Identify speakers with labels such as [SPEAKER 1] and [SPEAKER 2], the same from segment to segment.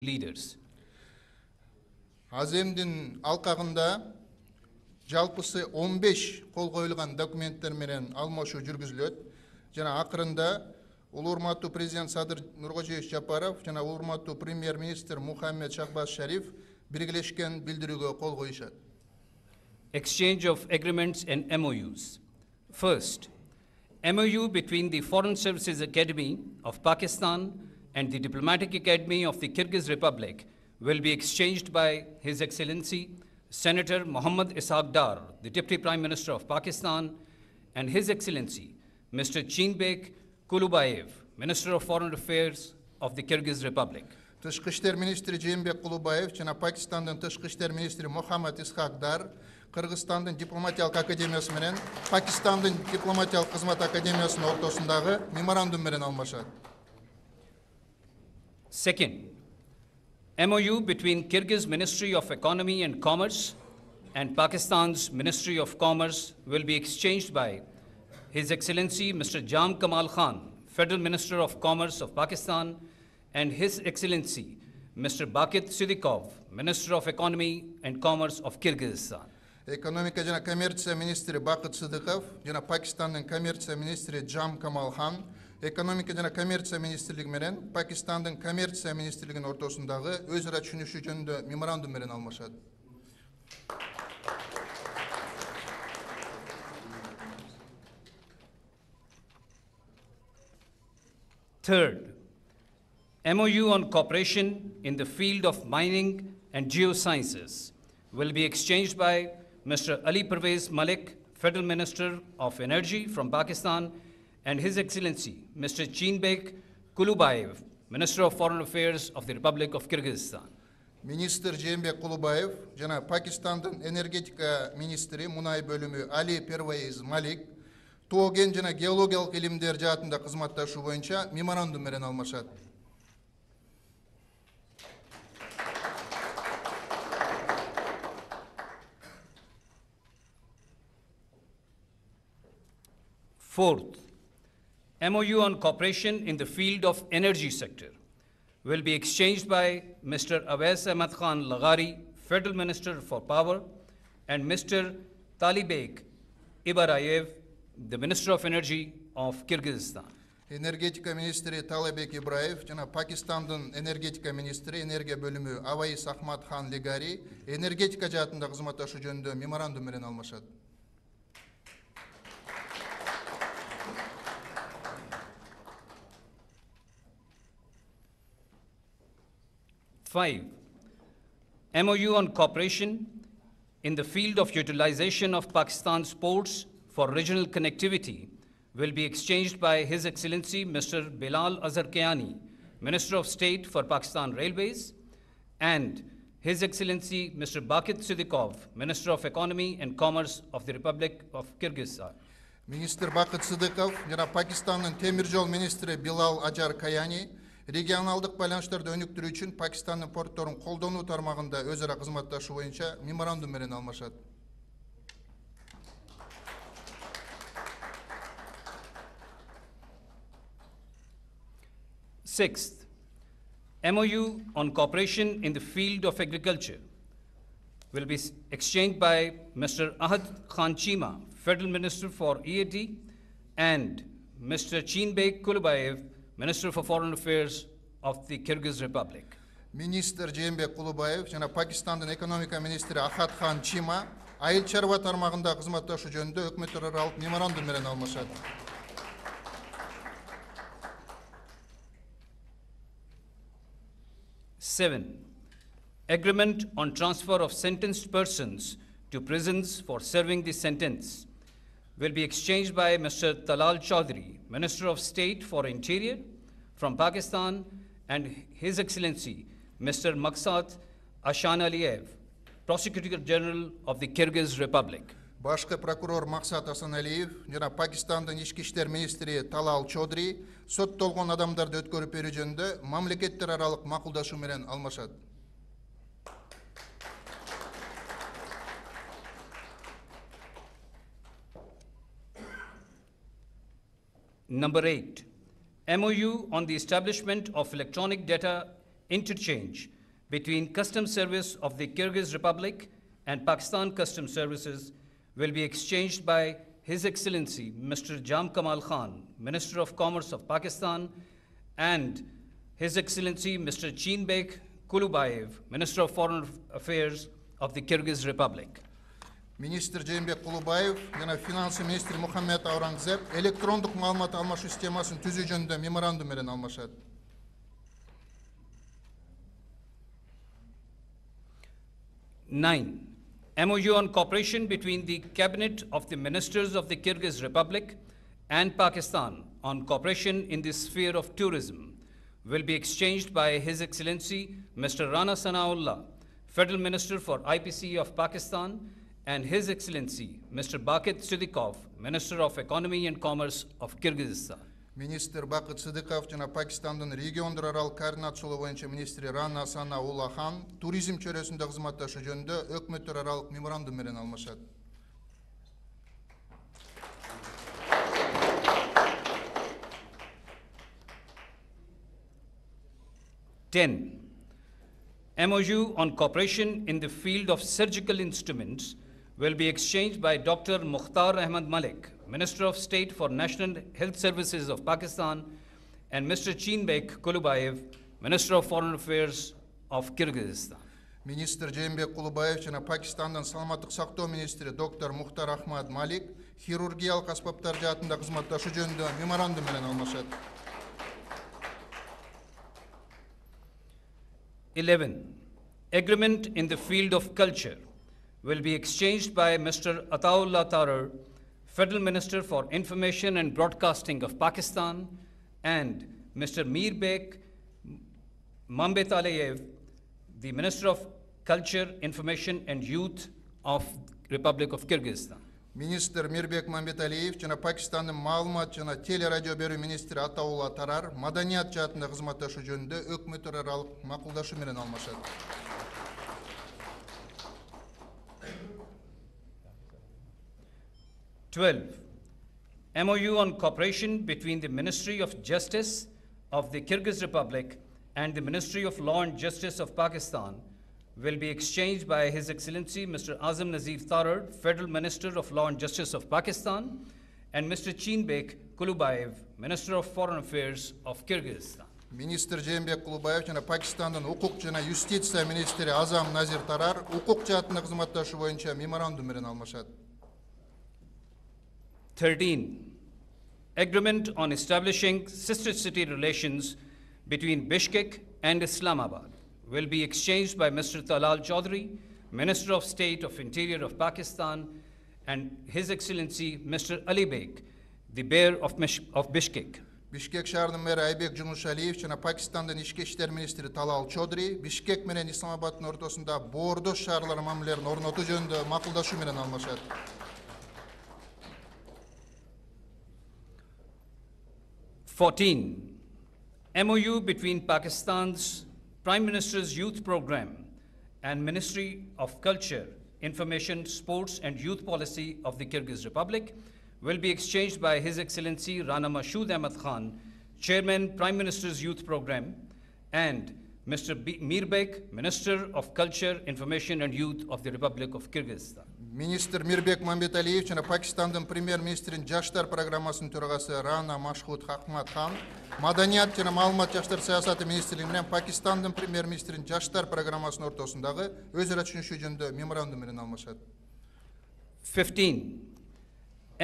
[SPEAKER 1] leaders.
[SPEAKER 2] Аземдин алкагында жалпысы 15 кол коюлган документтер менен алмашуу жүргүзүлөт. Жана акырында улуу урматтуу президент Садыр Нуркожоевич Жапаров жана улуу урматтуу премьер-министр Мухаммед Шахбаз Шариф биргелешкен билдирүүгө кол коюшат.
[SPEAKER 1] Exchange of agreements and MOUs. First, MOU between the Foreign Services Academy of Pakistan and the Diplomatic Academy of the Kyrgyz Republic will be exchanged by His Excellency Senator Muhammad Ishaq Dar, the Deputy Prime Minister of Pakistan, and His Excellency Mr. Chinbek Kulubayev, Minister of Foreign Affairs of the Kyrgyz Republic.
[SPEAKER 2] Тышкы иштер министри Жээнбек Кулубаев жана Пакистандын тышкы иштер министри Мухаммад Исхак Дар Кыргызстандын дипломатиялык академиясы менен Пакистандын дипломатиялык кызмат академиясынын ортосундагы меморандум менен алмашат.
[SPEAKER 1] Second, MOU between Kyrgyz Ministry of Economy and Commerce and Pakistan's Ministry of Commerce will be exchanged by His Excellency Mr. Jam Kamal Khan, Federal Minister of Commerce of Pakistan, and His Excellency Mr. Bakit Sidikov, Minister of Economy and Commerce of Kyrgyzstan.
[SPEAKER 2] Экономика жана коммерция министри Бакыт Сыдыков жана Пакистандын коммерция министри Джам Камал Хан экономика жана коммерция министрлиги менен Пакистандын коммерция министрлигинин ортосундагы өз ара түшүнүшүү жөнүндө меморандум менен алмашат.
[SPEAKER 1] Third, MOU on cooperation in the field of mining and geosciences will be exchanged by Mr. Ali Pervez Malik, Federal Minister of Energy from Pakistan, and His Excellency Mr. Chinbek Kulubayev, Minister of Foreign Affairs of the Republic of Kyrgyzstan.
[SPEAKER 2] Министр Жээнбек Кулубаев жана Пакистандын энергетика министри мунай бөлүмү Али Первейз Малик тоген жана геологиялык илимдер жаатында кызматташуу боюнча меморандум менен алмашат.
[SPEAKER 1] Fourth, MOU on cooperation in the field of energy sector will be exchanged by Mr. Awais Ahmad Khan Lagari, Federal Minister for Power, and Mr. Talibek Ibarayev, the Minister of Energy of Kyrgyzstan.
[SPEAKER 2] Энергетика министри Талебек Ибраев жана Пакистандын энергетика министри энергия бөлүмү Аваис Ахмад Хан Легари энергетика жаатында кызматташуу жөнүндө меморандум менен алмашат.
[SPEAKER 1] Five, MOU on cooperation in the field of utilization of Pakistan's ports for regional connectivity will be exchanged by His Excellency Mr. Bilal Azhar Kayani, Minister of State for Pakistan Railways, and His Excellency Mr. Bakit Sidikov, Minister of Economy and Commerce of the Republic of Kyrgyzstan.
[SPEAKER 2] Министр Бакыт Сыдыков жана Пакистандын темир жол министри Билал Ажар Каяни регионалдык байланыштарды өнүктүрүү үчүн Пакистандын портторун колдонуу тармагында өз ара кызматташуу боюнча меморандум менен алмашат.
[SPEAKER 1] Sixth, MOU on cooperation in the field of agriculture will be exchanged by Mr. Ahad Khan Chima, Federal Minister for EAD, and Mr. Chinbek Kulubayev, Minister for Foreign Affairs of the Kyrgyz Republic.
[SPEAKER 2] Министр Жээнбек Кулубаев жана Пакистандын экономика министри Ахат Хан Чима айыл чарба тармагында кызматташуу жөнүндө өкмөттөр аралык меморандум менен алмашат.
[SPEAKER 1] Seven, agreement on transfer of sentenced persons to prisons for serving the sentence will be exchanged by Mr. Talal Chaudhry, Minister of State for Interior from Pakistan, and His Excellency Mr. Maksat Ashan Aliyev, Prosecutor General of the Kyrgyz Republic.
[SPEAKER 2] Башкы прокурор Максат Асаналиев жана Пакистандын ички иштер министри Талал Чодри соттолгон адамдарды өткөрүп берүү жөнүндө мамлекеттер аралык макулдашуу менен алмашат.
[SPEAKER 1] Number 8, MOU on the establishment of electronic data interchange between Customs Service of the Kyrgyz Republic and Pakistan Customs Services will be exchanged by His Excellency Mr. Jam Kamal Khan, Minister of Commerce of Pakistan, and His Excellency Mr. Chinbek Kulubayev, Minister of Foreign Affairs of the Kyrgyz Republic.
[SPEAKER 2] Министр Жээнбек Кулубаев жана финансы министри Мухаммед Аурангзеб электрондук маалымат алмашуу системасын түзүү жөнүндө меморандум менен алмашат.
[SPEAKER 1] 9. MOU on cooperation between the Cabinet of the Ministers of the Kyrgyz Republic and Pakistan on cooperation in the sphere of tourism will be exchanged by His Excellency Mr. Rana Sanaullah, Federal Minister for IPC of Pakistan, and His Excellency Mr. Bakit Sidikov, Minister of Economy and Commerce of Kyrgyzstan.
[SPEAKER 2] Министр Бакыт Сыдыков жана Пакистандын региондор аралык координациялоо боюнча министри Рана Санаулла хан туризм чөйрөсүндө кызматташуу жөнүндө өкмөттөр аралык меморандум менен алмашат.
[SPEAKER 1] Ten, MOU on cooperation in the field of surgical instruments will be exchanged by Dr. Mukhtar Ahmad Malik, Minister of State for National Health Services of Pakistan, and Mr. Chinbek Kulubayev, Minister of Foreign Affairs of Kyrgyzstan.
[SPEAKER 2] Министр Жээнбек Кулубаев жана Пакистандын саламаттык сактоо министри доктор Мухтар Ахмад Малик хирургиялык аспаптар жаатында кызматташуу жөнүндө меморандум менен алмашат.
[SPEAKER 1] 11. Agreement in the field of culture will be exchanged by Mr. Ataullah Tarar, Federal Minister for Information and Broadcasting of Pakistan, and Mr. Mirbek Mambetaleyev, the Minister of Culture, Information and Youth of Republic of Kyrgyzstan.
[SPEAKER 2] Министр Мирбек Мамбеталиев жана Пакистандын маалымат жана телерадио берүү министри Атаулла Тарар маданият жаатында кызматташуу жөнүндө өкмөттөр аралык макулдашуу менен алмашат.
[SPEAKER 1] 12. MOU on cooperation between the Ministry of Justice of the Kyrgyz Republic and the Ministry of Law and Justice of Pakistan will be exchanged by His Excellency Mr. Azam Nazir Tarar, Federal Minister of Law and Justice of Pakistan, and Mr. Chinbek Kulubayev, Minister of Foreign Affairs of Kyrgyzstan.
[SPEAKER 2] Министр Жээнбек Кулубаев жана Пакистандын укук жана юстиция министри Азам Назир Тарар укук жаатында кызматташуу боюнча меморандум менен алмашат.
[SPEAKER 1] 13. Agreement on establishing sister city relations between Bishkek and Islamabad will be exchanged by Mr. Talal Chaudhry, Minister of State of Interior of Pakistan, and His Excellency Mr. Ali Beg, the Mayor of Bishkek.
[SPEAKER 2] Бишкек шаарынын мэри Айбек Жунушалиев жана Пакистандын ички иштер министри Талал Чодри Бишкек менен Исламабаддын ортосунда боордош шаарлар мамилелерин орнотуу жөнүндө макулдашуу менен алмашат.
[SPEAKER 1] 14. MOU between Pakistan's Prime Minister's Youth Program and Ministry of Culture, Information, Sports and Youth Policy of the Kyrgyz Republic will be exchanged by His Excellency Rana Mashood Ahmad Khan, Chairman, Prime Minister's Youth Program, and Mr. Mirbek, Minister of Culture, Information and Youth of the Republic of Kyrgyzstan.
[SPEAKER 2] Министр Мирбек Мамбеталиев жана Пакистандын премьер-министринин жаштар программасынын төрагасы Рана Машхуд Ахмад Хан, Маданият жана маалымат жаштар саясаты министрлиги менен Пакистандын премьер-министринин жаштар программасынын ортосундагы өз ара түшүнүшүү жөнүндө меморандум менен алмашат.
[SPEAKER 1] 15.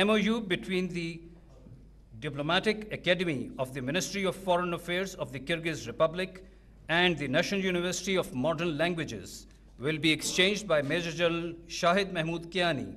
[SPEAKER 1] MOU between the Diplomatic Academy of the Ministry of Foreign Affairs of the Kyrgyz Republic and the National University of Modern Languages will be exchanged by Major General Shahid Mahmood Kiani,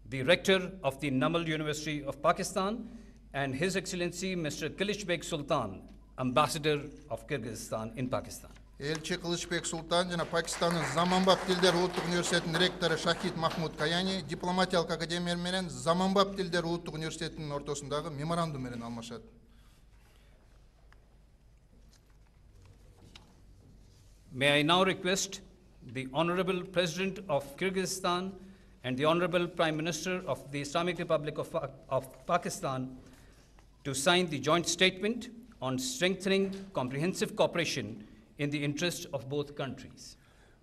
[SPEAKER 1] the Rector of the Namal University of Pakistan, and His Excellency Mr. Kılıçbek Sultan, Ambassador of Kyrgyzstan in Pakistan.
[SPEAKER 2] Элчи Кылычбек Султан жана Пакистандын Заманбап тилдер улуттук университетинин ректору Шахид Махмуд Каяни дипломатиялык академия менен Заманбап тилдер улуттук университетинин ортосундагы меморандум менен алмашат.
[SPEAKER 1] May I now request the Honorable President of Kyrgyzstan and the Honorable Prime Minister of the Islamic Republic of Pakistan to sign the joint statement on strengthening comprehensive cooperation in the interest of both countries.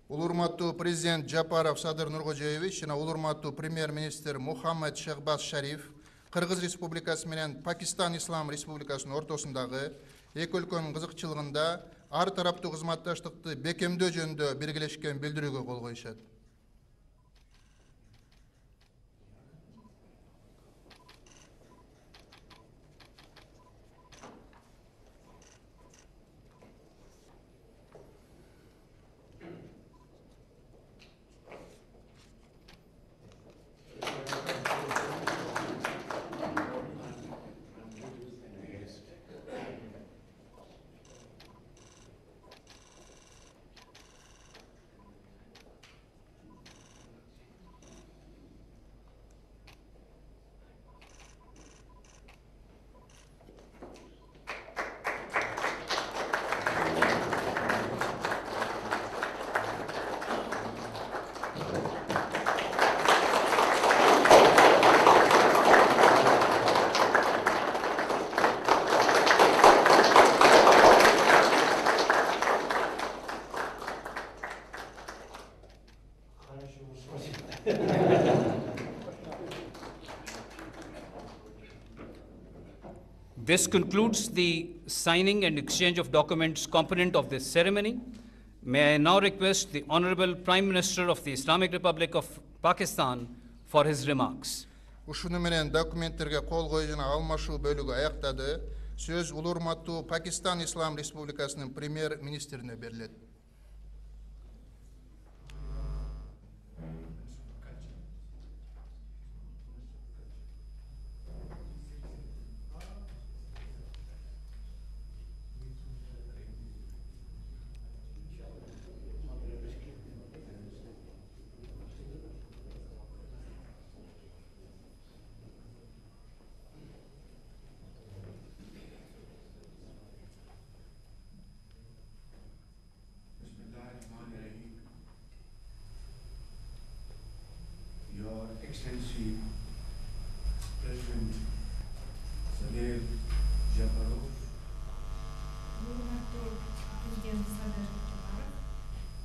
[SPEAKER 2] Улурматтуу президент Жапаров Садыр Нуркожоевич жана улурматтуу премьер-министр Мухаммад Шахбаз Шариф Кыргыз Республикасы менен Пакистан Ислам Республикасынын ортосундагы эки өлкөнүн кызыкчылыгында ар тараптуу кызматташтыкты бекемдөө жөнүндө белгилешкен билдирүүгө кол коюшат.
[SPEAKER 1] This concludes the signing and exchange of documents component of this ceremony. May I now request the Honorable Prime Minister of the Islamic Republic of Pakistan for his remarks.
[SPEAKER 2] Ушуну менен документтерге кол коюу жана алмашуу бөлүгү аяктады. Сөз улурматтуу Пакистан Ислам Республикасынын премьер-министрине берилет.
[SPEAKER 3] Excellency President Sadir Japarov,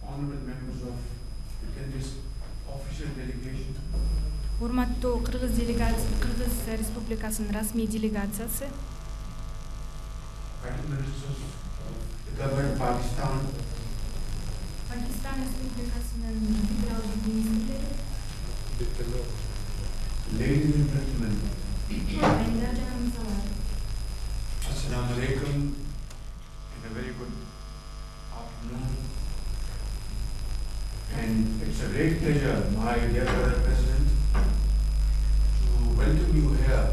[SPEAKER 3] honorable members of the Kyrgyz official delegation,
[SPEAKER 4] Урматтуу Кыргыз Республикасынын расмий делегациясы,
[SPEAKER 3] ministers of the government of Pakistan,
[SPEAKER 4] Pakistan Республикасынын федералдык министрлери,
[SPEAKER 3] ladies and gentlemen, Assalamu alaikum, and a very good afternoon. And it's a great pleasure, my dear brother President, to welcome you here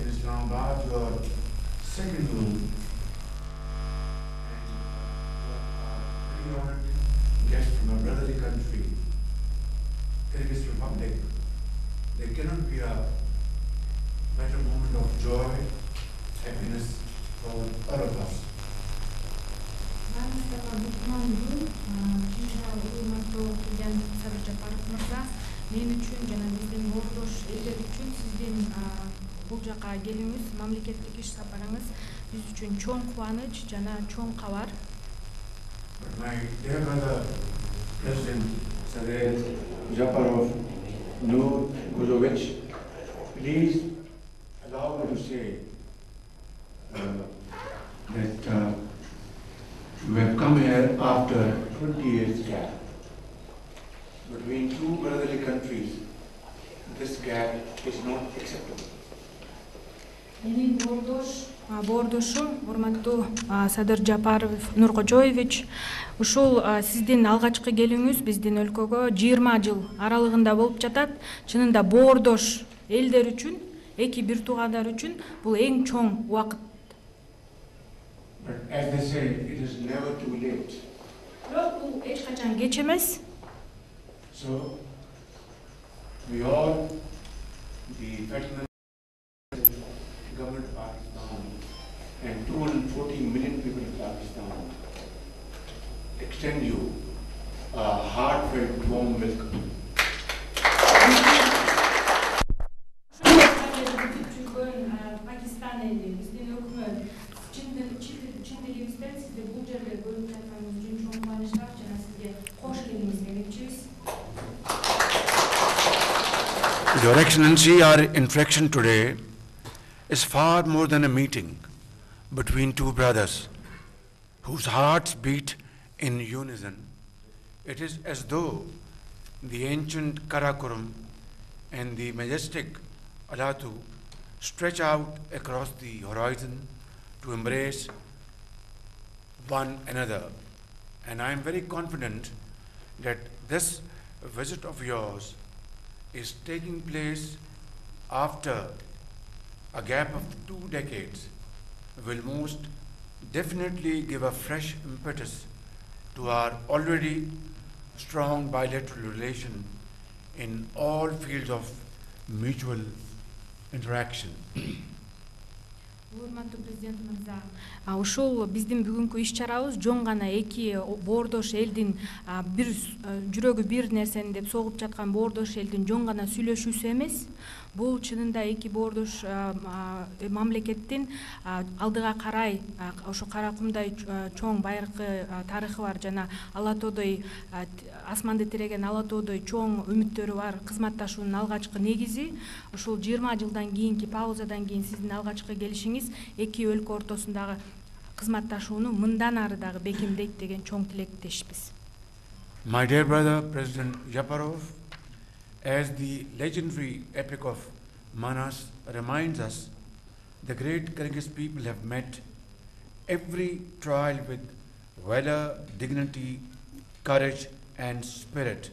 [SPEAKER 3] in Islamabad, your second home. And you are a very honored guest from a brotherly country, Kyrgyz Republic. There cannot be a better moment of joy, happiness for all of us.
[SPEAKER 4] Мен үчүн жана биздин ордош элдер үчүн сиздин бул жака келүүңүз, мамлекеттик иш сапарыңыз биз үчүн чоң кубаныч жана чоң кабар.
[SPEAKER 3] But my dear brother, President Sadir Japarov Nurkojovich, please allow me to say that you have come here after 20 years gap. Between two brotherly countries, this gap is not acceptable.
[SPEAKER 4] Менин боордошум урматтуу Садыр Жапаров Нуркожоевич, ушул сиздин алгачкы келүүңүз биздин өлкөгө 20 жыл аралыгында болуп жатат. Чынында боордош элдер үчүн, эки бир туугандар үчүн бул эң чоң убакыт.
[SPEAKER 3] But as they say, it is never too late.
[SPEAKER 4] Бирок бул эч качан кеч эмес.
[SPEAKER 3] So, we all, the federal government of Pakistan and 240 million people in Pakistan, extend you a heartfelt warm welcome.
[SPEAKER 4] Pakistan eli, bizdin hökümet, çin dilimizden sizde bu жерде
[SPEAKER 3] Your Excellency, our interaction today is far more than a meeting between two brothers whose hearts beat in unison. It is as though the ancient Karakoram and the majestic Alatu stretch out across the horizon to embrace one another. And I am very confident that this visit of yours is taking place after a gap of 2 decades, will most definitely give a fresh impetus to our already strong bilateral relation in all fields of mutual interaction.
[SPEAKER 4] Урматтуу президент мырза, ушул биздин бүгүнкү иш чарабыз жон гана эки боордош элдин бир жүрөгү бир нерсени деп согуп жаткан боордош элдин жон гана сүйлөшүүсү эмес. Бул чынында эки боордош мамлекеттин алдыга карай ошо Каракумдай чоң байыркы тарыхы бар жана Ала тоодой асманды тиреген Ала тоодой чоң үмүттөрү бар кызматташуунун алгачкы негизи ушул 20 жылдан кийинки паузадан кийин сиздин алгачкы келишиңиз эки өлкө ортосундагы кызматташууну мындан ары дагы бекемдейт деген чоң тилектешпиз.
[SPEAKER 3] My dear brother, President Yaparov, as the legendary epic of Manas reminds us, the great Kyrgyz people have met every trial with valor, dignity, courage, and spirit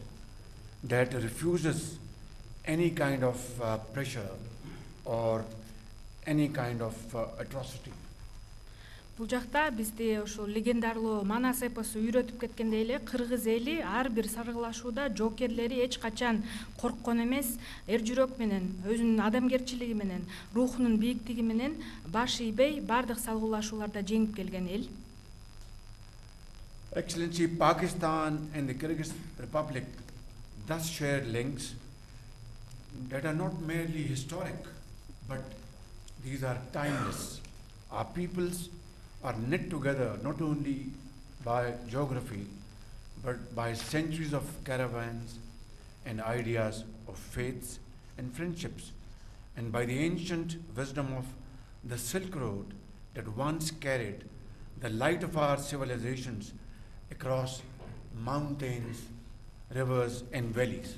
[SPEAKER 3] that refuses any kind of pressure or any kind of atrocity.
[SPEAKER 4] Бул жакта бизди ошол легендарлуу Манас эпосу үйрөтүп кеткендей эле кыргыз эли ар бир саргылашууда жоокерлери эч качан корккон эмес, эр жүрөк менен, өзүнүн адамгерчилиги менен, рухунун бийиктиги менен баш ийбей бардык салгылашууларда жеңип келген эл.
[SPEAKER 3] Excellency, Pakistan and the Kyrgyz Republic thus share links that are not merely historic, but these are timeless. Our peoples are knit together not only by geography, but by centuries of caravans and ideas of faiths and friendships, and by the ancient wisdom of the Silk Road that once carried the light of our civilizations across mountains, rivers, and valleys.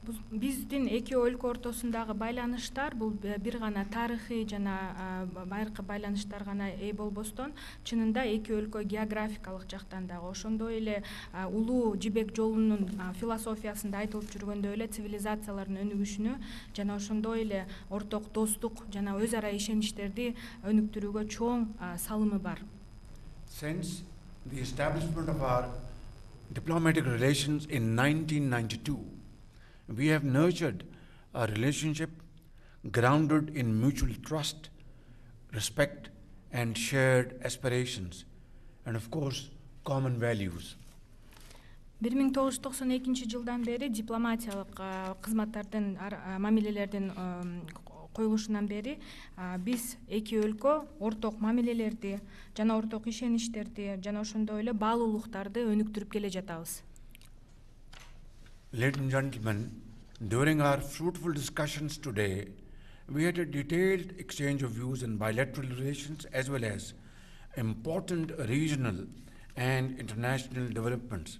[SPEAKER 4] Биздин эки өлкө ортосундагы байланыштар бул бир гана тарыхый жана байыркы байланыштар гана болбостон, чынында эки өлкө географикалык жактан дагы ошондой эле улуу жибек жолунун философиясында айтылып жүргөндөй эле цивилизациялардын өнүгүшүнө жана ошондой эле орток достук жана өз ара ишеничтерди өнүктүрүүгө чоң салымы бар.
[SPEAKER 3] Since the establishment of our diplomatic relations in 1992, we have nurtured a relationship grounded in mutual trust, respect, and shared aspirations, and of course, common values.
[SPEAKER 4] 1992 жылдан бери дипломатиялык кызматтардын мамилелердин коюлушунан бери биз эки өлкө орток мамилелерди жана орток ишеничтерди жана ошондой эле баалуулуктарды өнүктүрүп келе жатабыз.
[SPEAKER 3] Ladies and gentlemen, during our fruitful discussions today, we had a detailed exchange of views in bilateral relations as well as important regional and international developments.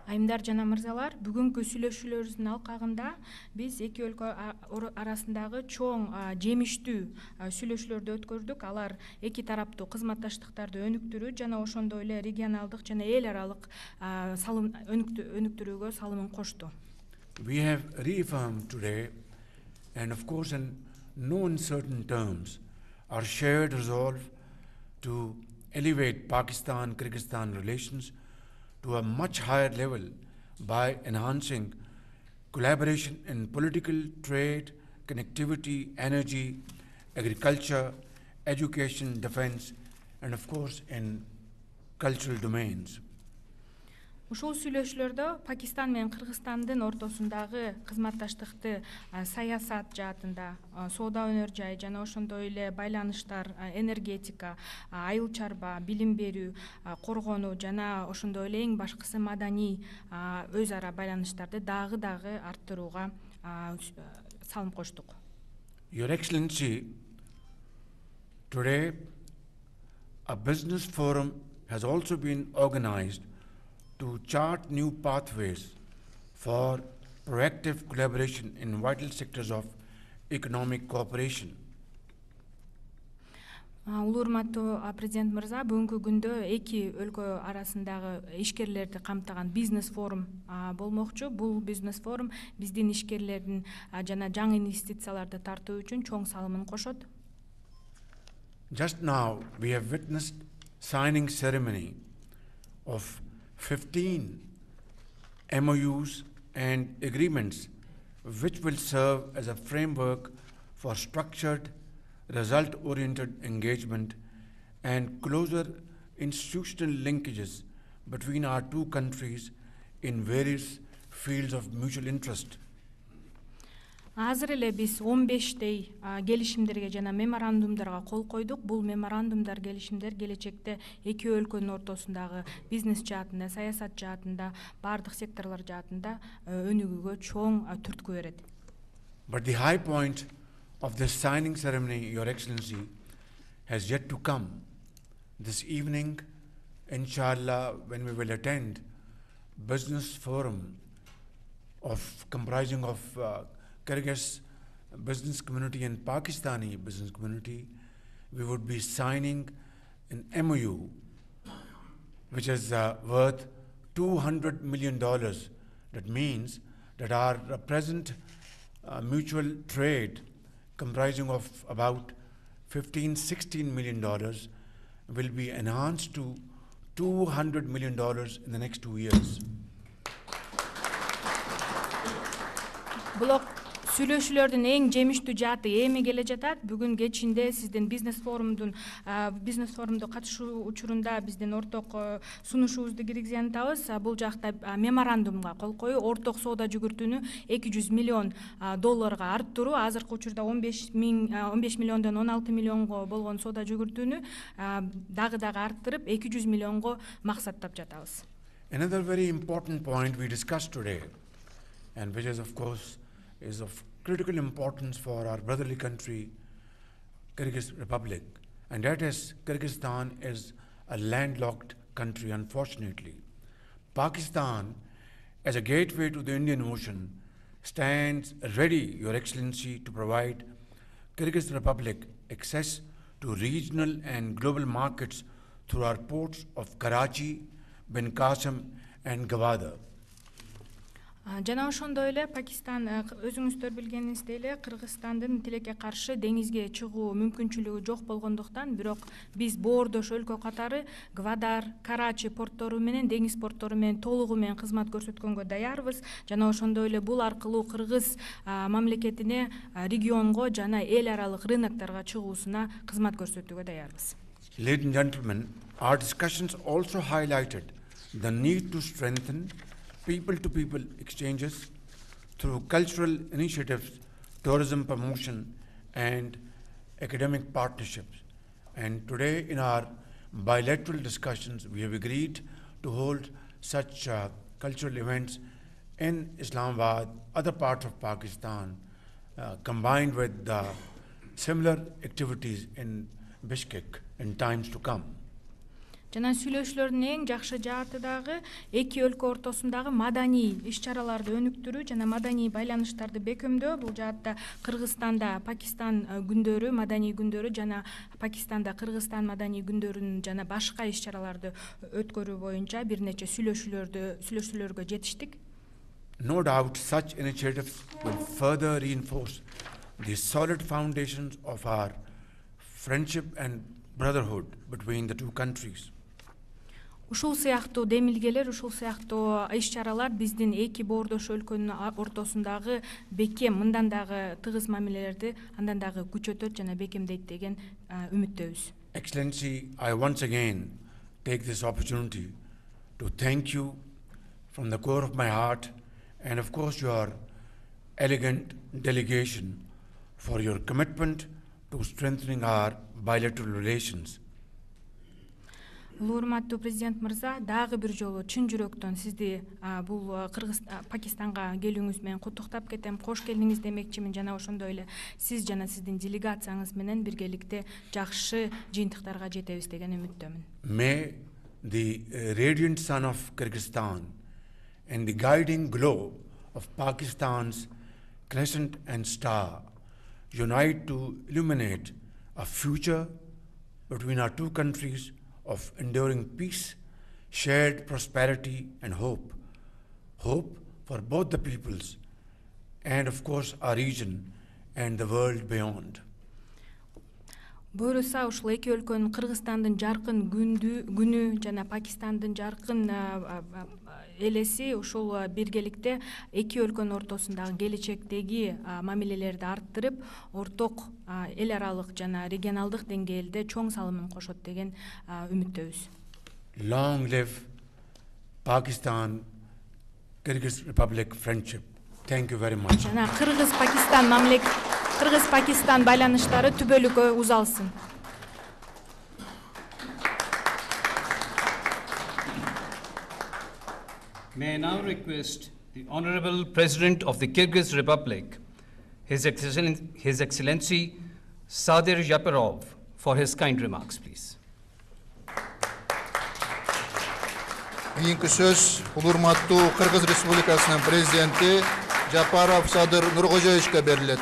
[SPEAKER 4] Айымдар жана мырзалар, бүгүнкү сүйлөшүүлөрүбүздүн алкагында биз эки өлкө арасындагы чоң жемиштүү сүйлөшүүлөрдү өткөрдүк. Алар эки тараптуу кызматташтыктарды өнүктүрүү жана ошондой эле регионалдык жана эл аралык салым өнүктүрүүгө салымын кошту.
[SPEAKER 3] We have reaffirmed today, and of course in no uncertain terms, our shared resolve to elevate Pakistan Kyrgyzstan relations to a much higher level by enhancing collaboration in political, trade, connectivity, energy, agriculture, education, defense, and of course in cultural domains.
[SPEAKER 4] Ушул сүйлөшүүлөрдө Пакистан менен Кыргызстандын ортосундагы кызматташтыкты саясат жаатында, соода өнөр жай жана ошондой эле байланыштар, энергетика, айыл чарба, билим берүү, коргонуу жана ошондой эле эң башкысы маданий өз ара байланыштарды дагы арттырууга салым коштук.
[SPEAKER 3] Your Excellency, today a business forum has also been organized to chart new pathways for proactive collaboration in vital sectors of economic cooperation.
[SPEAKER 4] Улуу урматтуу президент мырза, бүгүнкү күндө эки өлкө арасындагы ишкерлерди камтыган бизнес форум болмокчу. Бул бизнес форум биздин ишкерлердин жана жаңы инвестицияларды тартуу үчүн чоң салымын кошот.
[SPEAKER 3] Just now we have witnessed signing ceremony of 15 MOUs and agreements which will serve as a framework for structured, result-oriented engagement and closer institutional linkages between our two countries in various fields of mutual interest.
[SPEAKER 4] Азыр эле биз 15 келишимдерге жана меморандумдарга кол койдук. Бул меморандумдар, келишимдер келечекте эки өлкөнүн ортосундагы бизнес жаатында, саясат жаатында, бардык секторлор жаатында өнүгүүгө чоң түрткү берет.
[SPEAKER 3] But the high point of this signing ceremony, Your Excellency, has yet to come. This evening, inshallah, when we will attend business forum comprising of Kyrgyz business community and Pakistani business community, we would be signing an MOU which is worth $200 million. That means that our present mutual trade comprising of about $15–16 million will be enhanced to $200 million in the next 2 years.
[SPEAKER 4] Сүйлөшүүлөрдүн эң жемиштүү жааты эми келе жатат. Бүгүн кечинде сиздин бизнес форумду катышуу учурунда биздин орток сунушубузду киргизгенбиз. Бул жакта меморандумга кол коюу, орток соода жүгүртүүнү $200 миллион арттыруу, азыркы учурда 15 миллиондон 16 миллионго болгон соода жүгүртүүнү дагы арттырып 200 миллионго максаттап жатабыз.
[SPEAKER 3] Another very important point we discussed today, and which is of course is of critical importance for our brotherly country, Kyrgyz Republic, and that is Kyrgyzstan is a landlocked country, unfortunately. Pakistan, as a gateway to the Indian Ocean, stands ready, Your Excellency, to provide Kyrgyz Republic access to regional and global markets through our ports of Karachi, Ben Qasim, and Gwadar.
[SPEAKER 4] Жана ошондой эле Пакистан, өзүңүздөр билгениңиздей эле, Кыргызстандын тилекке каршы деңизге чыгуу мүмкүнчүлүгү жок болгондуктан, бирок биз боордош өлкө катары Гвадар, Карачи порттору менен, деңиз порттору менен толугу менен кызмат көрсөткөнгө даярбыз. Жана ошондой эле бул аркылуу Кыргыз мамлекетине, регионго жана эл аралык рыноктарга чыгуусуна кызмат көрсөтүүгө даярбыз.
[SPEAKER 3] Ladies and gentlemen, our discussions also highlighted the need to strengthen people-to-people exchanges through cultural initiatives, tourism promotion, and academic partnerships. And today in our bilateral discussions, we have agreed to hold such cultural events in Islamabad, other parts of Pakistan, combined with similar activities in Bishkek in times to come.
[SPEAKER 4] Жана сүйлөшүүлөрдүн эң жакшы жааты дагы эки өлкө ортосундагы маданий иш-чараларды өнүктүрүү жана маданий байланыштарды бекемдөө. Бул жаатта Кыргызстанда Пакистан күндөрү, маданий күндөрү жана Пакистанда Кыргызстан маданий күндөрүн жана башка иш-чараларды өткөрүү боюнча бир нече сүйлөшүүлөргө жетиштик.
[SPEAKER 3] No doubt such initiatives will further reinforce the solid foundations of our friendship and brotherhood between the two countries.
[SPEAKER 4] Ушул сыяктуу демилгелер, ушул сыяктуу иш-чаралар биздин эки боордош өлкөнүн ортосундагы бекем, мындан дагы тыгыз мамилелерди андан дагы күчөтөт жана бекемдейт деген үмүттөбүз.
[SPEAKER 3] Excellency, I once again take this opportunity to thank you from the core of my heart, and of course your elegant delegation for your commitment to strengthening our bilateral relations.
[SPEAKER 4] Урматтуу президент мырза, дагы бир жолу чын жүрөктөн сизди бул Пакистанга келүүңүз менен куттуктап кетем. Кош келдиңиз демекчимин. Жана ошондой эле сиз жана сиздин делегацияңыз менен биргеликте жакшы жыйынтыктарга жетебиз деген үмүттөмүн.
[SPEAKER 3] May the radiant sun of Kyrgyzstan and the guiding glow of Pakistan's crescent and star unite to illuminate a future between our two countries of enduring peace, shared prosperity and hope. Hope for both the peoples and of course our region and the world beyond.
[SPEAKER 4] Буюрса ушул эки өлкөнүн Кыргызстандын жаркын күнү жана Пакистандын жаркын элеси ушул биргеликте эки өлкөнүн ортосундагы келечектеги мамилелерди арттырып, орток эл аралык жана регионалдык деңгээлде чоң салымын кошот деген үмүттөбүз.
[SPEAKER 3] Long live Pakistan Kyrgyz Republic friendship. Thank you very much.
[SPEAKER 4] Жана Кыргыз-Пакистан байланыштары түбөлүккө узалсын.
[SPEAKER 1] May I now request the Honorable President of the Kyrgyz Republic, His Excellency Sadir Japarov, for his kind remarks, please.
[SPEAKER 2] Keyinki söz urmаттуу Kyrgyz Respublikasынын президенти Japarov Sadir Nurgojevичке берилет.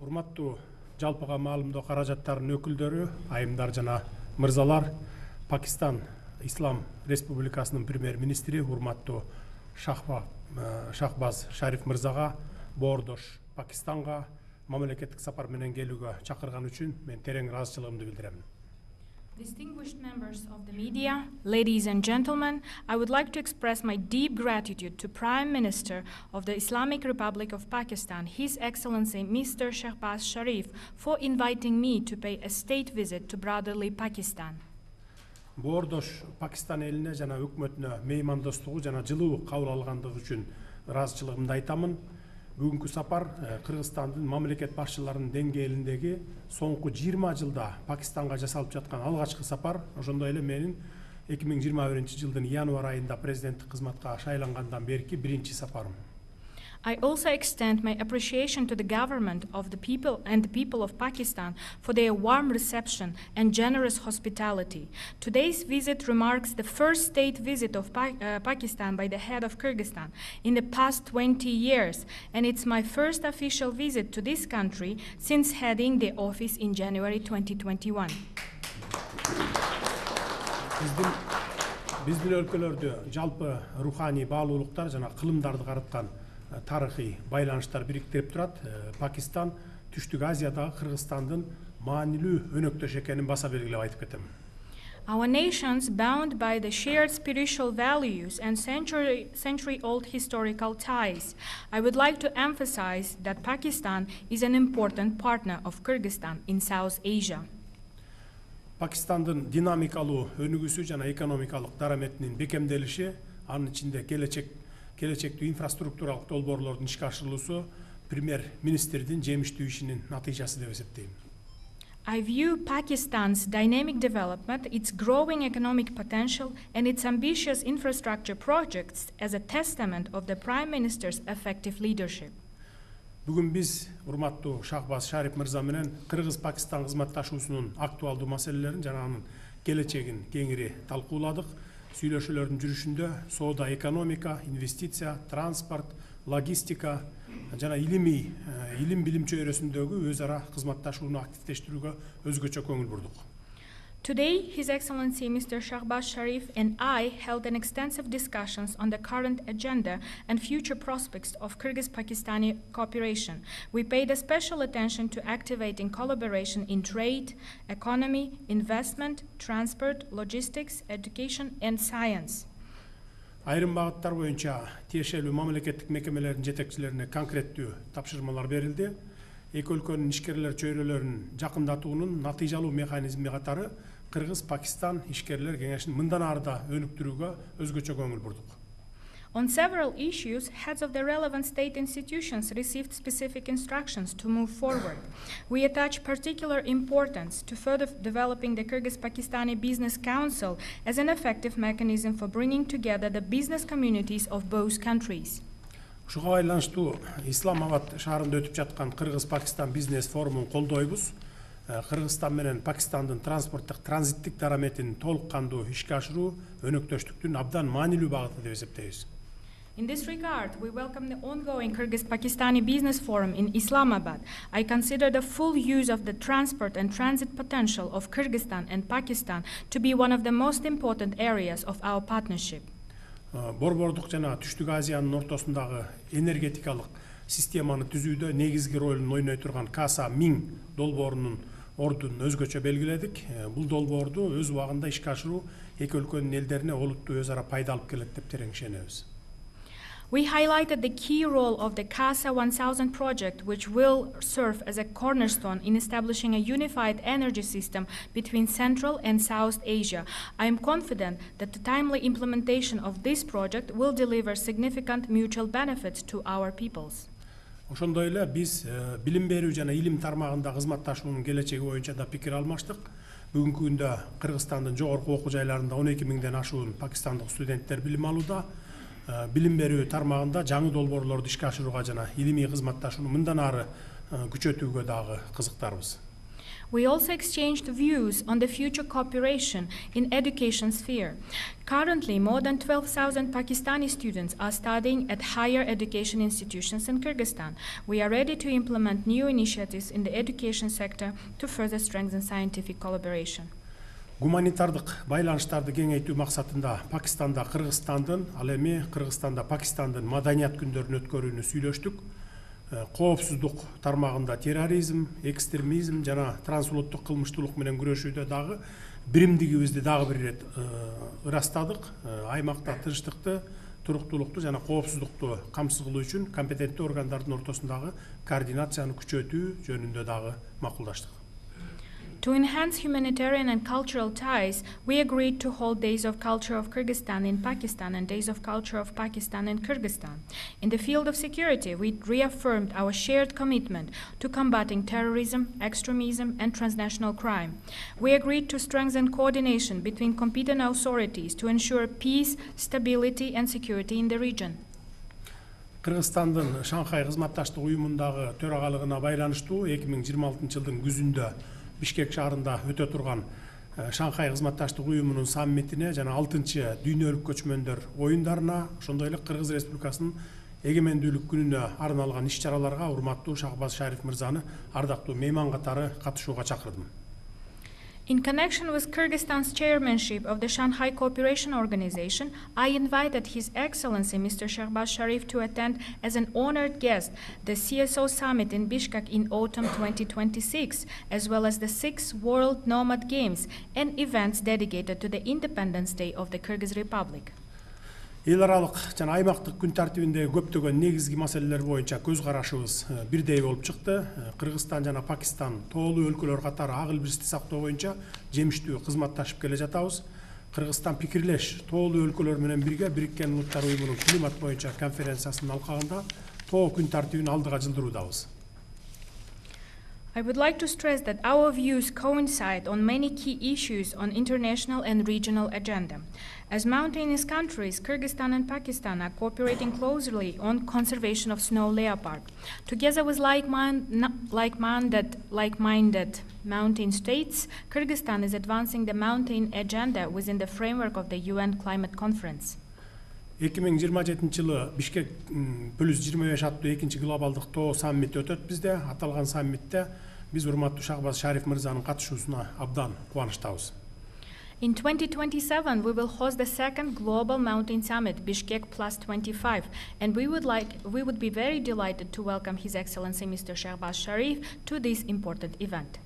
[SPEAKER 5] Урматтуу жалпыга маалымдоо каражаттарынын өкүлдөрү, айымдар жана мырзалар, Pakistan Ислам Республикасынын премьер-министри урматтуу Шахбаз Шариф мырзага боордош Пакистанга мамлекеттик сапар менен келүүгө чакырган үчүн мен терең ыраазычылыгымды билдирем.
[SPEAKER 4] Distinguished members of the media, ladies and gentlemen, I would like to express my deep gratitude to Prime Minister of the Islamic Republic of Pakistan, His Excellency Mr. Shahbaz Sharif, for inviting me to pay a state visit to brotherly Pakistan.
[SPEAKER 5] Боордош Пакистан элине жана өкмөтүнө меймандостугу жана жылуу кабыл алгандыгы үчүн ыраазычылыгымды айтамын. Бүгүнкү сапар Кыргызстандын мамлекет башчыларынын деңгээлиндеги соңку 20 жылда Пакистанга жасалып жаткан алгачкы сапар, ошондой эле менин 2021-жылдын январь айында президенттик кызматка шайлангандан берки биринчи сапарым.
[SPEAKER 4] I also extend my appreciation to the government of the people and the people of Pakistan for their warm reception and generous hospitality. Today's visit remarks the first state visit of Pakistan by the head of Kyrgyzstan in the past 20 years, and it's my first official visit to this country since heading the office in January 2021.
[SPEAKER 5] Биздин өлкөлөрдө жалпы руханий баалуулуктар жана кылымдарды карыткан тарыхый байланыштар бириктирип турат. Пакистан Түштүк Азиядагы Кыргызстандын маанилүү өнөктөш экенин баса белгилеп айтып кетем.
[SPEAKER 4] Our nations, bound by the shared spiritual values and century-old historical ties, I would like to emphasize that Pakistan is an important partner of Kyrgyzstan in South Asia.
[SPEAKER 5] Пакистандын динамикалуу өнүгүүсү жана экономикалык дараметинин бекемделиши, анын ичинде келечектүү инфраструктуралык долбоорлордун ишке ашырылуусу премьер-министрдин жемиштүү ишинин натыйжасы деп эсептейм.
[SPEAKER 4] I view Pakistan's dynamic development, its growing economic potential, and its ambitious infrastructure projects as a testament of the Prime Minister's effective leadership.
[SPEAKER 5] Бүгүн биз урматтуу Шахбаз Шариф мырза менен Кыргыз-Пакистан кызматташуусунун актуалдуу маселелерин жана анын келечегин кеңири талкууладык. Сүйлөшүүлөрдүн жүрүшүндө соода, экономика, инвестиция, транспорт, логистика жана илим билим чөйрөсүндөгү өз ара кызматташууну активдештирүүгө өзгөчө көңүл бурдук.
[SPEAKER 4] Today, His Excellency Mr. Shahbaz Sharif and I held an extensive discussions on the current agenda and future prospects of Kyrgyz-Pakistani cooperation. We paid a special attention to activating collaboration in trade, economy, investment, transport, logistics, education, and science.
[SPEAKER 5] Айрым багыттар боюнча тиешелүү мамлекеттик мекемелердин жетекчилерине конкреттүү тапшырмалар берилди. Эки өлкөнүн ишкерлер чөйрөлөрүн жакындатуунун натыйжалуу механизми катары Kırgız Pakistan ишкерлер кеңешин мындан ары да өнүктүрүүгө өзгөчө көңүл бурдук.
[SPEAKER 4] On several issues, heads of the relevant state institutions received specific instructions to move forward. We attach particular importance to further developing the Kyrgyz-Pakistani Business Council as an effective mechanism for bringing together the business communities of both countries.
[SPEAKER 5] Ушуга байланыштуу Исламабад шаарында өтүп жаткан Кыргыз-Пакистан бизнес форумун колдойбуз. Кыргызстан менен Пакистандын транспорттук транзиттик дараметин толук кандуу ишке ашыруу өнөктөштүктүн абдан маанилүү багыты деп эсептейбиз.
[SPEAKER 4] In this regard, we welcome the ongoing Kyrgyz-Pakistani Business Forum in Islamabad. I consider the full use of the transport and transit potential of Kyrgyzstan and Pakistan to be one of the most important areas of our partnership.
[SPEAKER 5] Борбордук жана Түштүк Азиянын ортосундагы энергетикалык системаны түзүүдө негизги ролун ойной турган Каса-1000 долбоорунун ордун өзгөчө белгиледик. Бул долбоорду өз убагында ишке ашыруу эки өлкөнүн элдерине олуттуу өз ара пайда алып келет деп терең ишенебиз.
[SPEAKER 4] We highlighted the key role of the CASA 1000 project, which will serve as a cornerstone in establishing a unified energy system between Central and South Asia. I am confident that the timely implementation of this project will deliver significant mutual benefits to our peoples.
[SPEAKER 5] Ошондой эле биз билим берүү жана илим тармагында кызматташуунун келечеги боюнча да пикир алмаштык. Бүгүнкү күндө Кыргызстандын жогорку окуу жайларында 12 миңден ашуун пакистандык студенттер билим алууда. Билим берүү тармагында жаңы долбоорлорду ишке ашырууга жана илимий кызматташууну мындан ары күчөтүүгө дагы кызыктарбыз.
[SPEAKER 4] We also exchanged views on the future cooperation in education sphere. Currently, more than 12,000 Pakistani students are studying at higher education institutions in Kyrgyzstan. We are ready to implement new initiatives in the education sector to further strengthen scientific collaboration.
[SPEAKER 5] Гуманитардык байланыштарды кеңейтүү максатында Пакистанда Кыргызстандын, ал эми Кыргызстанда Пакистандын маданият күндөрүн өткөрүүнү сүйлөштүк. Коопсуздук тармагында терроризм, экстремизм жана трансулуттук кылмыштуулук менен күрөшүүдө дагы биримдигибизди дагы бир ирет ырастадык. Аймакта тынчтыкты, туруктуулукту жана коопсуздукту камсыз кылуу үчүн компетенттүү органдардын ортосундагы координацияны күчөтүү жөнүндө дагы макулдаштык.
[SPEAKER 4] To enhance humanitarian and cultural ties, we agreed to hold Days of Culture of Kyrgyzstan in Pakistan and Days of Culture of Pakistan in Kyrgyzstan. In the field of security, we reaffirmed our shared commitment to combating terrorism, extremism, and transnational crime. We agreed to strengthen coordination between competent authorities to ensure peace, stability, and security in the region.
[SPEAKER 5] Кыргызстандын Шанхай кызматташтык уюмундагы төрагалыгына байланыштуу 2026 жылдын күзүндө Бишкек шаарында өтө турган Шанхай кызматташтык уюмунун саммитине жана 6-чы дүйнөлүк көчмөндөр оюндарына, ошондой эле Кыргыз Республикасынын эгемендүүлүк күнүнө арналган иш-чараларга урматтуу Шахбаз Шариф мырзаны ардактуу мейман катары катышууга чакырдым.
[SPEAKER 4] In connection with Kyrgyzstan's chairmanship of the Shanghai Cooperation Organization, I invited His Excellency Mr. Shahbaz Sharif to attend as an honored guest the CSO Summit in Bishkek in autumn 2026, as well as the 6th World Nomad Games and events dedicated to the Independence Day of the Kyrgyz Republic.
[SPEAKER 5] Эл аралык жана аймактык күн тартибиндеги көптөгөн негизги маселелер боюнча көз карашыбыз бирдей болуп чыкты. Кыргызстан жана Пакистан тоолуу өлкөлөр катары ак илбирсти сактоо боюнча жемиштүү кызматташып келе жатабыз. Кыргызстан пикирлеш тоолуу өлкөлөр менен бирге Бириккен Улуттар уюмунун климат боюнча конференциясынын алкагында тоо күн тартибин алдыга жылдыруудабыз.
[SPEAKER 4] I would like to stress that our views coincide on many key issues on international and regional agenda. As mountainous countries, Kyrgyzstan and Pakistan are cooperating closely on conservation of snow leopard. Together with like-minded mountain states, Kyrgyzstan is advancing the mountain agenda within the framework of the UN Climate Conference.
[SPEAKER 5] 2027 жылы Бишкек +25 аттуу 2-чи глобалдык тоо саммити өтөт бизде. Аталган саммитте биз урматтуу Шахбаз Шариф мырзанын катышуусуна абдан кубанычтабыз.
[SPEAKER 4] In 2027, we will host the second Global Mountain Summit, Bishkek +25, and we would be very delighted to welcome His Excellency Mr. Shahbaz Sharif to this important event.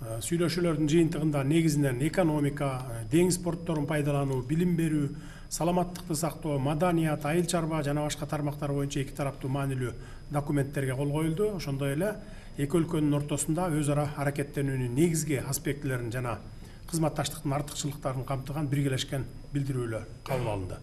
[SPEAKER 5] Сүйлөшүүлөрдүн жыйынтыгында негизинен экономика, деңиз портторун пайдалануу, билим берүү, саламаттыкты сактоо, маданият, айыл чарба жана башка тармактар боюнча эки тараптуу маанилүү документтерге кол коюлду. Ошондой эле эки өлкөнүн ортосунда өз ара аракеттенүүнүн негизги аспектилерин жана кызматташтыктын артыкчылыктарын камтыган биргелешкен билдирүүлөр кабыл алынды.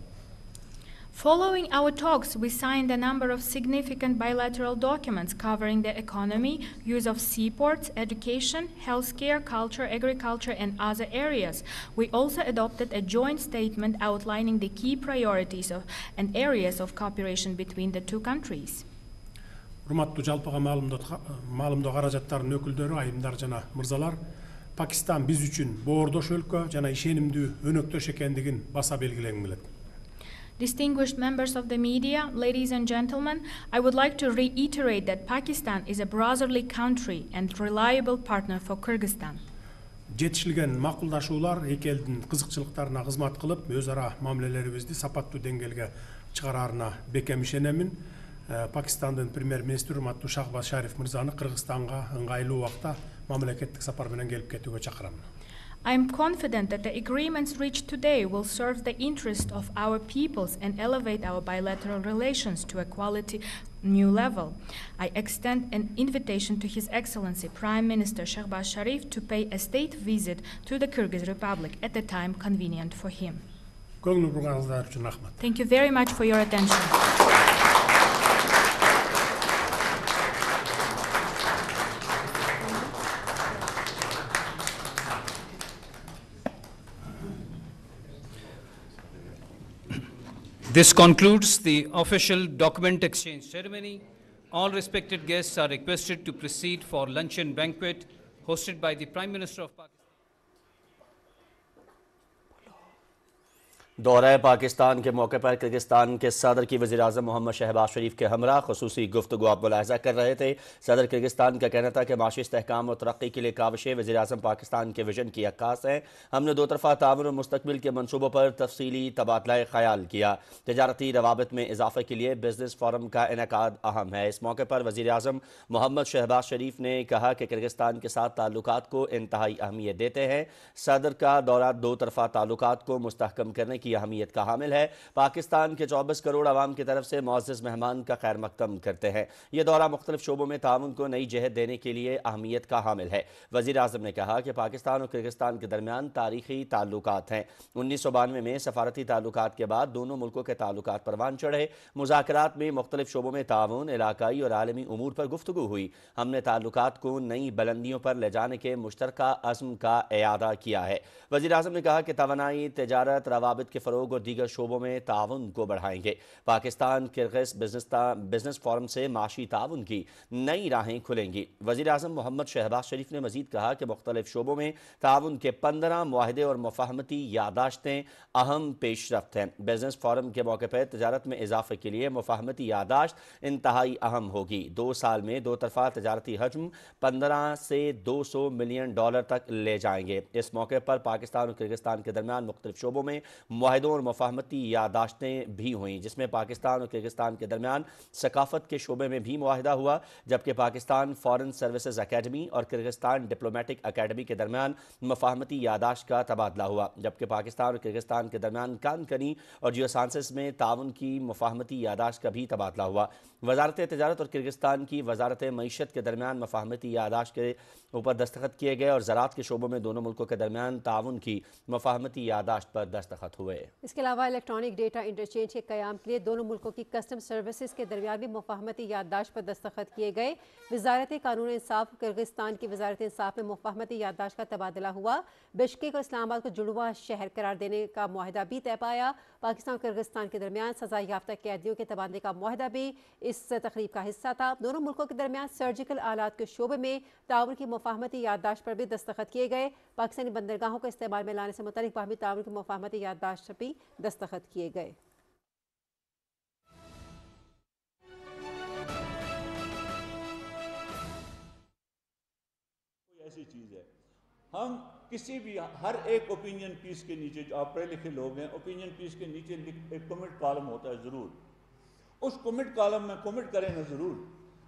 [SPEAKER 4] Following our talks, we signed a number of significant bilateral documents covering the economy, use of seaports, education, healthcare, culture, agriculture, and other areas. We also adopted a joint statement outlining the key priorities and areas of cooperation between the two countries.
[SPEAKER 5] Урматтуу жалпыга маалымдоо каражаттарынын өкүлдөрү, айымдар жана мырзалар, Пакистан биз үчүн боордош өлкө жана ишенимдүү өнөктөш экендигин баса белгилегим келет.
[SPEAKER 4] Distinguished members of the media, ladies and gentlemen, I would like to reiterate that Pakistan is a brotherly country and reliable partner for Kyrgyzstan.
[SPEAKER 5] Жетишилген макулдашуулар эки элдин кызыкчылыктарына кызмат кылып, өз ара мамилелерибизди сапаттуу деңгээлге чыгараарына бекем ишенемин. Пакистандын премьер-министри урматтуу Шахбаз Шариф мырзаны Кыргызстанга ыңгайлуу убакта мамлекеттик сапар менен келип кетүүгө чакырам.
[SPEAKER 4] I am confident that the agreements reached today will serve the interest of our peoples and elevate our bilateral relations to a quality new level. I extend an invitation to His Excellency Prime Minister Shahbaz Sharif to pay a state visit to the Kyrgyz Republic at a time convenient for him. Thank you very much for your attention.
[SPEAKER 1] This concludes the official document exchange ceremony. All respected guests are requested to proceed for luncheon banquet hosted by the Prime Minister of Pakistan.
[SPEAKER 6] दौरा पाकिस्तान के मौके पर Kyrgyzstan के सदर की वज़ीर-ए-आज़म मोहम्मद शहबाज शरीफ के हमरा ख़ुसूसी गुफ्तगू आप मुलाहिज़ा कर रहे थे। सदर किर्गिस्तान का कहना था कि माशी इस्तेहकाम और तरक्की के लिए काविशें वज़ीर-ए-आज़म पाकिस्तान के विजन की अक्कास हैं। हमने दो तरफ़ा ताउन और मुस्तक़बिल के मनसूबों पर तफसीली तबादला ख़याल किया। तजारती रवाबित में इजाफ़े के लिए बिज़नेस फोरम का इनेकाद अहम है। इस मौके पर वज़ीर-ए-आज़म मोहम्मद शहबाज शरीफ ने कहा कि किर्गिस्तान के साथ ताल्लुकात को इंतहाई अहमियत देते हैं। सदर का दौरा दो तरफ़ा ताल्लुकात को मुस्तहकम करने की अहमियत का हामिल है। पाकिस्तान के 24 करोड़ आवाम की तरफ से मुअज़्ज़ज़ मेहमान का खैर मकदम करते हैं। ये दौरा मुख्तलिफ शोबों में ताउन को नई जहत देने के लिए अहमियत का हामिल है। वज़ीर-ए-आज़म ने कहा कि पाकिस्तान और किर्गिस्तान के दरमियान तारीखी ताल्लुकात हैं। 1992 में सफारती ताल्लुकात के बाद दोनों मुल्कों के ताल्लुकात परवान चढ़े। मुज़ाकरात में मुख्तलिफ शोबों में ताउन, इलाकाई और आलमी उमूर पर गुफ्तगू हुई। हमने ताल्लुकात को नई बुलंदियों पर ले जाने के मुश्तरका अज़्म का इआदा किया है। वज़ीर-ए-आज़म ने कहा कि तवानाई, तिजारत, रवाबित के फ़रोग और दीगर शोबों में ताउन को बढ़ाएंगे। पाकिस्तान किर्गिज़ बिजनेस फोरम से माशी ताउन की नई राहें खुलेंगी। वज़ीर-ए-आज़म मोहम्मद शहबाज शरीफ ने मज़ीद कहा कि मुख्तलिफ शोबों में ताउन के 15 मुआहदे और मुफाहमती यादाश्तें अहम पेशरफ्त हैं। बिजनेस फोरम के मौके पर तजारत में इजाफे के लिए मुफाहमती यादाश्त इंतहाई अहम होगी। 2 साल में दो तरफा तजारती हजम 15 से 200 मिलियन डॉलर तक ले जाएंगे। इस मौके पर पाकिस्तान और किर्गिस्तान के दरमियान मुख्तलिफ शोबों में मुआहदों और मुफाहमती यादाश्तें भी हुईं, जिसमें पाकिस्तान और किर्गिस्तान के दरमियान सकाफत के शोबे में भी मुआहदा हुआ, जबकि पाकिस्तान फॉरेन सर्विसेज अकेडमी और किर्गिस्तान डिप्लोमेटिक अकेडमी के दरमियान मुफाहमती यादाश्त का तबादला हुआ, जबकि पाकिस्तान और किर्गिस्तान के दरमियान कानकनी और जियो साइंसेस में ताउन की मुफाहमती यादाश्त का भी तबादला हुआ। वजारत तिजारत और किर्गिस्तान की वजारत मईशत के दरमियान मुफाहमती यादाश्त के ऊपर दस्तखत किए गए और ज़राअत के शोबों में दोनों मुल्कों के दरमियान ताउन की मुफाहमती यादाश्त पर दस्तखत हुए।
[SPEAKER 7] इसके अलावा इलेक्ट्रॉनिक डेटा इंटरचेंज के क़याम के लिए दोनों मुल्कों की कस्टम सर्विसेज के दरमियान भी मुफाहमती याददाश्त पर दस्तखत किए गए। वजारत कानून इंसाफ किर्गिस्तान की वजारत इंसाफ में मुफाहमती याददाश्त का तबादला हुआ। बिश्केक और इस्लामाबाद को जुड़वा शहर करार देने का मुआहदा भी तय पाया। पाकिस्तान और किर्गिस्तान के दरमियान सजा याफ्ता कैदियों के तबादले का मुआहदा भी इस तकरीब का हिस्सा था। दोनों मुल्कों के दरमियान सर्जिकल आलात के शोबे में ताउन की मुफाहमती याददाश्त पर भी दस्तखत किए गए। पाकिस्तानी बंदरगाहों को इस्तेमाल में लाने से मुतालिक बाहमी ताउन की मुफाहमती याददाश्त भी दस्तखत किए गए।
[SPEAKER 8] ऐसी चीज़ है, हम किसी भी हर एक ओपिनियन पीस के नीचे, जो आप पढ़े लिखे लोग हैं, ओपिनियन पीस के नीचे एक कमेंट कॉलम होता है ज़रूर। उस कमेंट कॉलम में कमेंट करें ना ज़रूर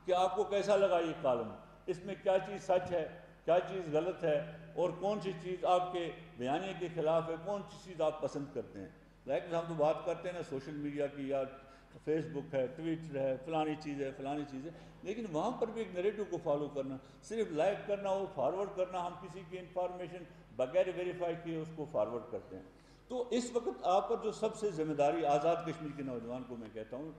[SPEAKER 8] कि आपको कैसा लगा ये कॉलम, इसमें क्या चीज़ सच है, क्या चीज़ गलत है और कौन सी चीज़ आपके बयाने के खिलाफ है, कौन सी चीज़ आप पसंद करते हैं। लाइक हम तो बात करते हैं ना सोशल मीडिया की, या फेसबुक है, ट्विटर है, फलानी चीज़ है, फलानी चीज़ है, लेकिन वहाँ पर भी एक नैरेटिव को फॉलो करना, सिर्फ लाइक करना और फॉरवर्ड करना, हम किसी की इंफॉर्मेशन بغیر ویریفائی کیے اس کو فارورڈ کرتے ہیں. تو اس وقت آپ پر جو سب سے ذمہ داری آزاد کشمیر کے نوجوان کو میں کہتا ہوں